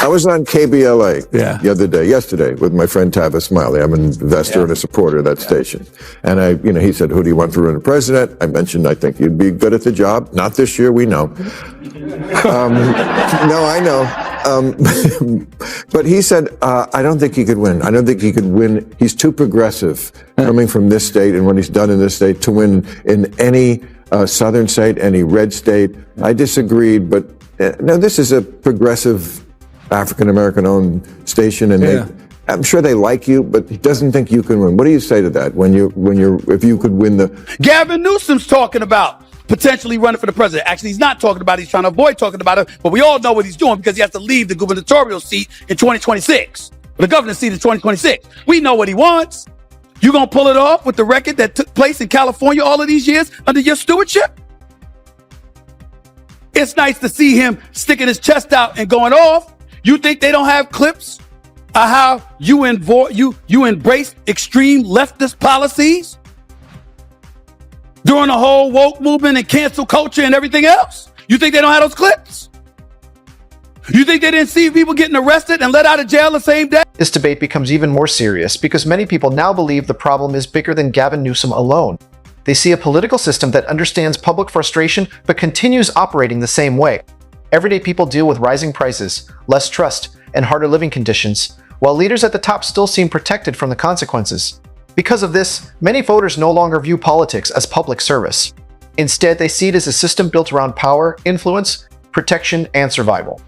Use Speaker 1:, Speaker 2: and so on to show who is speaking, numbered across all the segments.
Speaker 1: I was on KBLA the other day, yesterday, with my friend Tavis Smiley. I'm an investor and a supporter of that station. And he said, who do you want to run for president? I mentioned, I think you'd be good at the job. Not this year, we know. No, I know. But he said, I don't think he could win. I don't think he could win. He's too progressive coming from this state and what he's done in this state to win in any southern state, any red state. I disagreed, but no, this is a progressive African-American owned station, and I'm sure they like you, but he doesn't think you can win. What do you say to that if you could win the...
Speaker 2: Gavin Newsom's talking about potentially running for the president. Actually, he's not talking about it. He's trying to avoid talking about it, but we all know what he's doing because he has to leave the gubernatorial seat in 2026, the governor's seat in 2026. We know what he wants. You gonna pull it off with the record that took place in California all of these years under your stewardship? It's nice to see him sticking his chest out and going off. You think they don't have clips of how you embrace extreme leftist policies during the whole woke movement and cancel culture and everything else? You think they don't have those clips? You think they didn't see people getting arrested and let out of jail the same day?
Speaker 3: This debate becomes even more serious because many people now believe the problem is bigger than Gavin Newsom alone. They see a political system that understands public frustration but continues operating the same way. Everyday people deal with rising prices, less trust, and harder living conditions, while leaders at the top still seem protected from the consequences. Because of this, many voters no longer view politics as public service. Instead, they see it as a system built around power, influence, protection, and survival.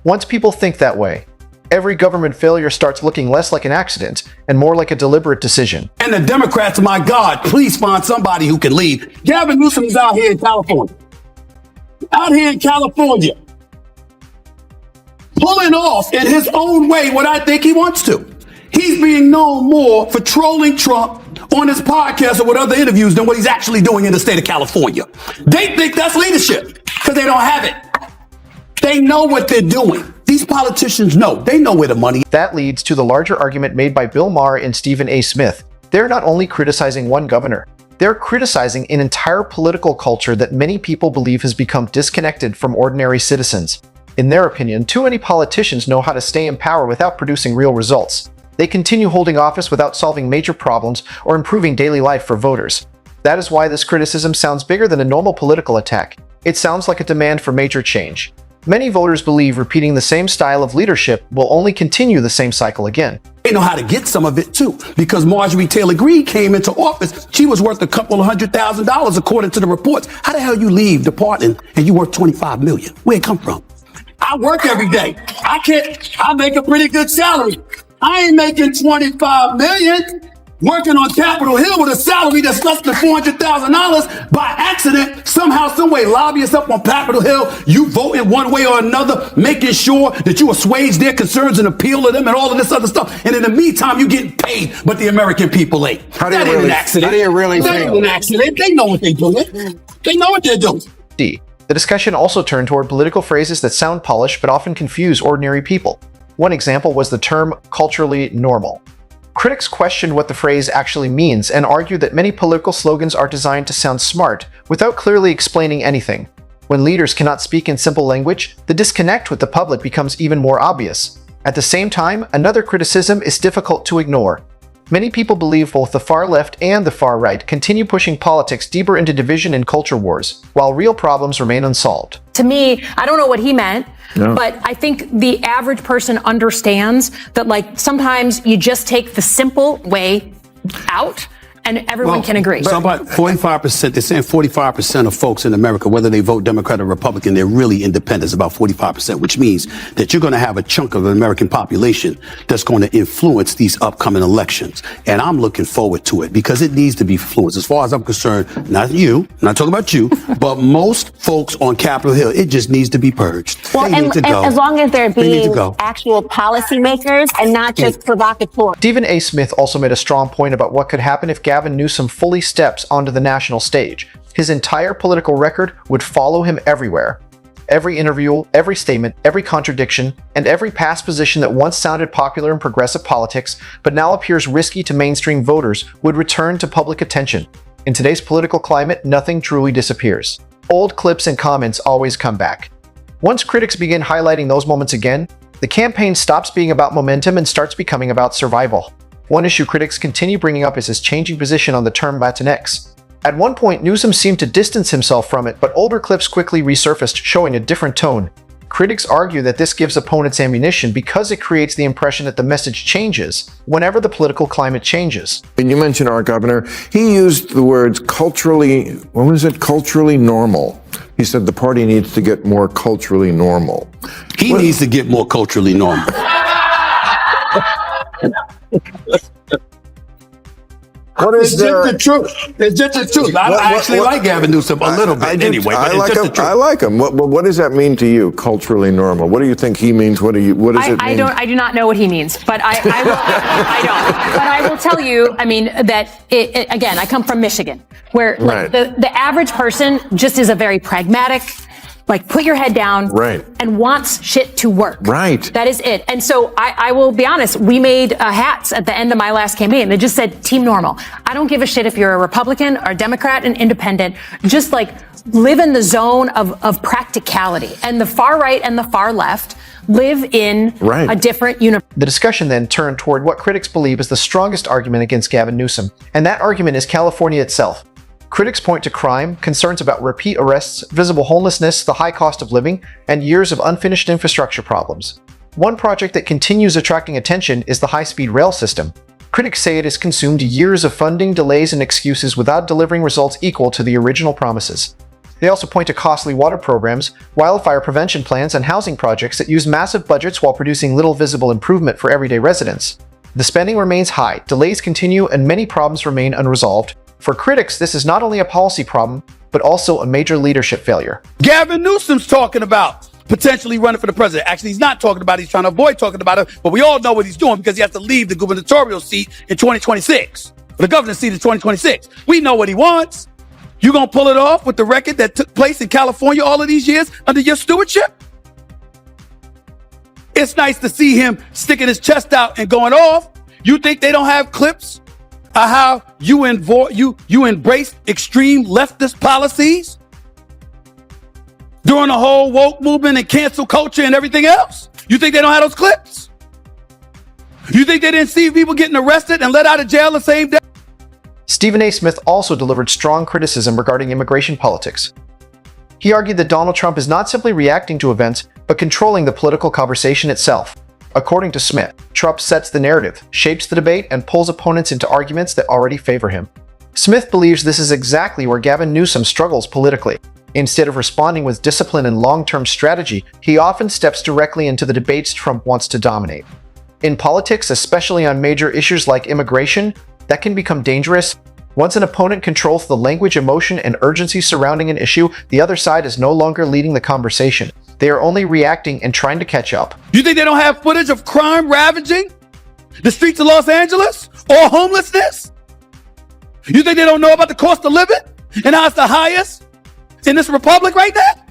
Speaker 3: Once people think that way, every government failure starts looking less like an accident and more like a deliberate decision.
Speaker 2: And the Democrats, my God, please find somebody who can lead. Gavin Newsom is out here in California. Pulling off in his own way what I think he wants to. He's being known more for trolling Trump on his podcast or with other interviews than what he's actually doing in the state of California. They think that's leadership because they don't have it. They know what they're doing. These politicians know. They know where the money is.
Speaker 3: That leads to the larger argument made by Bill Maher and Stephen A. Smith. They're not only criticizing one governor, they're criticizing an entire political culture that many people believe has become disconnected from ordinary citizens. In their opinion, too many politicians know how to stay in power without producing real results. They continue holding office without solving major problems or improving daily life for voters. That is why this criticism sounds bigger than a normal political attack. It sounds like a demand for major change. Many voters believe repeating the same style of leadership will only continue the same cycle again.
Speaker 2: They know how to get some of it too, because Marjorie Taylor Greene came into office. She was worth a couple of $100,000 according to the reports. How the hell you leave departing and you worth $25 million? Where'd it come from? I work every day. I make a pretty good salary. I ain't making $25 million working on Capitol Hill with a salary that's less than $400,000 by accident. Somehow, some way, lobbyists up on Capitol Hill, you vote in one way or another, making sure that you assuage their concerns and appeal to them and all of this other stuff. And in the meantime, you getting paid, but the American people ain't.
Speaker 1: How do you really
Speaker 2: That ain't an accident. They know what they're doing. They know what they're doing.
Speaker 3: The discussion also turned toward political phrases that sound polished but often confuse ordinary people. One example was the term culturally normal. Critics questioned what the phrase actually means and argued that many political slogans are designed to sound smart without clearly explaining anything. When leaders cannot speak in simple language, the disconnect with the public becomes even more obvious. At the same time, another criticism is difficult to ignore. Many people believe both the far left and the far right continue pushing politics deeper into division and culture wars, while real problems remain unsolved.
Speaker 4: To me, I don't know what he meant, but I think the average person understands that, like, sometimes you just take the simple way out and everyone can agree.
Speaker 2: Somebody, 45%, they're saying 45% of folks in America, whether they vote Democrat or Republican, they're really independents, about 45%, which means that you're going to have a chunk of the American population that's going to influence these upcoming elections. And I'm looking forward to it because it needs to be influenced. As far as I'm concerned, not you, I'm not talking about you, but most folks on Capitol Hill, it just needs to be purged.
Speaker 5: Well, and as long as they're being actual policymakers and not just provocateurs.
Speaker 3: Stephen A. Smith also made a strong point about what could happen if Gavin Newsom fully steps onto the national stage. His entire political record would follow him everywhere. Every interview, every statement, every contradiction, and every past position that once sounded popular in progressive politics but now appears risky to mainstream voters would return to public attention. In today's political climate, nothing truly disappears. Old clips and comments always come back. Once critics begin highlighting those moments again, The campaign stops being about momentum and starts becoming about survival. One issue critics continue bringing up is his changing position on the term Latinx. At one point, Newsom seemed to distance himself from it, but older clips quickly resurfaced, showing a different tone. Critics argue that this gives opponents ammunition because it creates the impression that the message changes whenever the political climate changes.
Speaker 1: And you mentioned our governor. He used the words culturally normal. He said the party needs to get more culturally normal.
Speaker 2: He needs to get more culturally normal.
Speaker 1: What is
Speaker 2: it's just the truth. It's just the truth. I actually like Gavin Newsom a little bit anyway. But it's just the truth.
Speaker 1: I like him. What does that mean to you, culturally normal? What do you think he means? What does it mean?
Speaker 4: I do not know what he means, but I don't. But I will tell you, I mean, that again, I come from Michigan, where like, the average person just is a very pragmatic, like put your head down and wants shit to work. That is it. And so I will be honest, we made hats at the end of my last campaign that just said Team Normal. I don't give a shit if you're a Republican or a Democrat, an independent, just like live in the zone of practicality. And the far right and the far left live in a different universe.
Speaker 3: The discussion then turned toward what critics believe is the strongest argument against Gavin Newsom. And that argument is California itself. Critics point to crime, concerns about repeat arrests, visible homelessness, the high cost of living, and years of unfinished infrastructure problems. One project that continues attracting attention is the high-speed rail system. Critics say it has consumed years of funding, delays, and excuses without delivering results equal to the original promises. They also point to costly water programs, wildfire prevention plans, and housing projects that use massive budgets while producing little visible improvement for everyday residents. The spending remains high, delays continue, and many problems remain unresolved. For critics, this is not only a policy problem, but also a major leadership failure.
Speaker 2: Gavin Newsom's talking about potentially running for the president. Actually, he's not talking about it. He's trying to avoid talking about it, but we all know what he's doing because he has to leave the gubernatorial seat in 2026. The governor's seat in 2026. We know what he wants. You gonna pull it off with the record that took place in California all of these years under your stewardship? It's nice to see him sticking his chest out and going off. You think they don't have clips of how you embrace extreme leftist policies during the whole woke movement and cancel culture and everything else? You think they don't have those clips? You think they didn't see people getting arrested and let out of jail the same day?
Speaker 3: Stephen A. Smith also delivered strong criticism regarding immigration politics. He argued that Donald Trump is not simply reacting to events, but controlling the political conversation itself. According to Smith, Trump sets the narrative, shapes the debate, and pulls opponents into arguments that already favor him. Smith believes this is exactly where Gavin Newsom struggles politically. Instead of responding with discipline and long-term strategy, he often steps directly into the debates Trump wants to dominate. In politics, especially on major issues like immigration, that can become dangerous. Once an opponent controls the language, emotion, and urgency surrounding an issue, the other side is no longer leading the conversation. They are only reacting and trying to catch up.
Speaker 2: You think they don't have footage of crime ravaging the streets of Los Angeles or homelessness? You think they don't know about the cost of living and how it's the highest in this republic right now?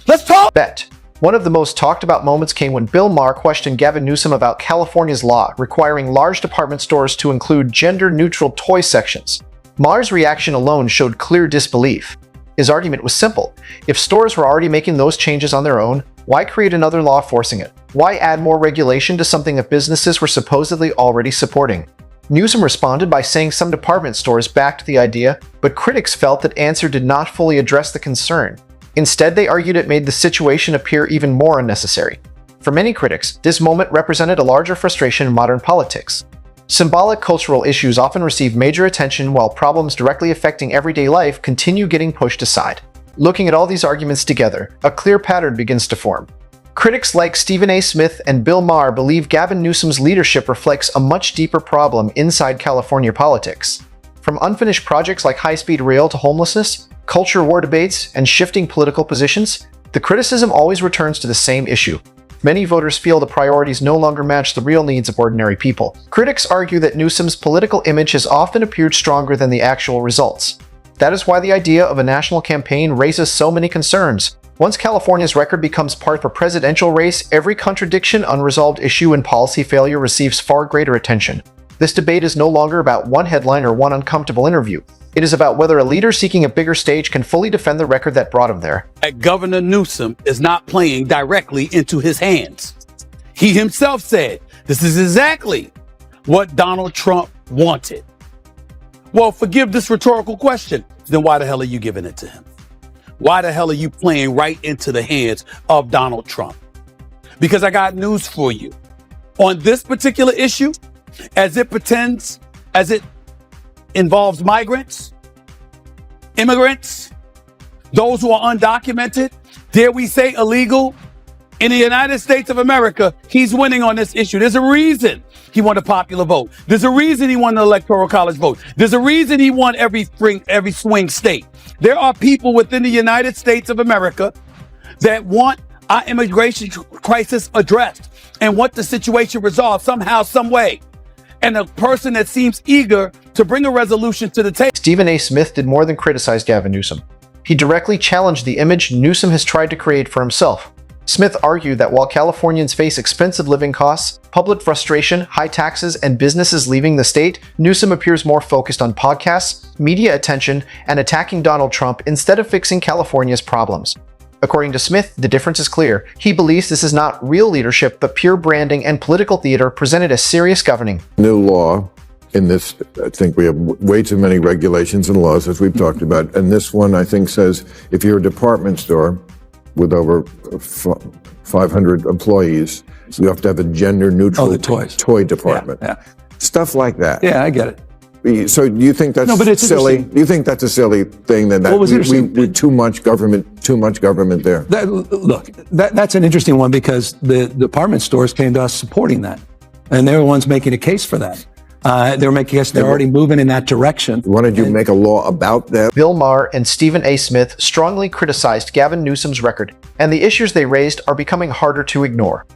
Speaker 2: Let's talk.
Speaker 3: Bet. One of the most talked about moments came when Bill Maher questioned Gavin Newsom about California's law requiring large department stores to include gender-neutral toy sections. Maher's reaction alone showed clear disbelief. His argument was simple. If stores were already making those changes on their own, why create another law forcing it? Why add more regulation to something that businesses were supposedly already supporting? Newsom responded by saying some department stores backed the idea, but critics felt that answer did not fully address the concern. Instead, they argued it made the situation appear even more unnecessary. For many critics, this moment represented a larger frustration in modern politics. Symbolic cultural issues often receive major attention while problems directly affecting everyday life continue getting pushed aside. Looking at all these arguments together, a clear pattern begins to form. Critics like Stephen A. Smith and Bill Maher believe Gavin Newsom's leadership reflects a much deeper problem inside California politics. From unfinished projects like high-speed rail to homelessness, culture war debates, and shifting political positions, the criticism always returns to the same issue. Many voters feel the priorities no longer match the real needs of ordinary people. Critics argue that Newsom's political image has often appeared stronger than the actual results. That is why the idea of a national campaign raises so many concerns. Once California's record becomes part of a presidential race, every contradiction, unresolved issue, and policy failure receives far greater attention. This debate is no longer about one headline or one uncomfortable interview. It is about whether a leader seeking a bigger stage can fully defend the record that brought him there.
Speaker 2: That Governor Newsom is not playing directly into his hands. He himself said, this is exactly what Donald Trump wanted. Well, forgive this rhetorical question. Then why the hell are you giving it to him? Why the hell are you playing right into the hands of Donald Trump? Because I got news for you. On this particular issue, as it involves migrants, immigrants, those who are undocumented, dare we say illegal, in the United States of America, he's winning on this issue. There's a reason he won the popular vote. There's a reason he won the electoral college vote. There's a reason he won every swing state. There are people within the United States of America that want our immigration crisis addressed and want the situation resolved somehow, some way. And a person that seems eager to bring a resolution to the table.
Speaker 3: Stephen A. Smith did more than criticize Gavin Newsom. He directly challenged the image Newsom has tried to create for himself. Smith argued that while Californians face expensive living costs, public frustration, high taxes, and businesses leaving the state, Newsom appears more focused on podcasts, media attention, and attacking Donald Trump instead of fixing California's problems. According to Smith, the difference is clear. He believes this is not real leadership, but pure branding and political theater presented as serious governing.
Speaker 1: New law in this, I think we have way too many regulations and laws, as we've talked about. And this one, I think, says if you're a department store with over 500 employees, you have to have a gender-neutral toy department.
Speaker 6: Yeah.
Speaker 1: Stuff like that.
Speaker 6: Yeah, I get it.
Speaker 1: So do you think that's silly? Do you think that's a silly thing that we too much government there?
Speaker 6: That's an interesting one because the department stores came to us supporting that, and they're the ones making a case for that. They're making us. They're already moving in that direction.
Speaker 1: Why don't you make a law about that?
Speaker 3: Bill Maher and Stephen A. Smith strongly criticized Gavin Newsom's record, and the issues they raised are becoming harder to ignore.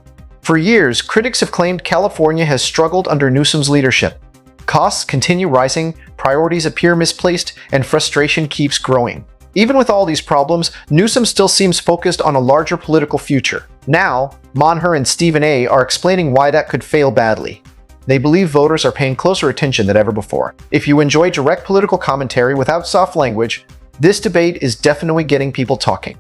Speaker 3: For years, critics have claimed California has struggled under Newsom's leadership. Costs continue rising, priorities appear misplaced, and frustration keeps growing. Even with all these problems, Newsom still seems focused on a larger political future. Now, Maher and Stephen A. are explaining why that could fail badly. They believe voters are paying closer attention than ever before. If you enjoy direct political commentary without soft language, this debate is definitely getting people talking.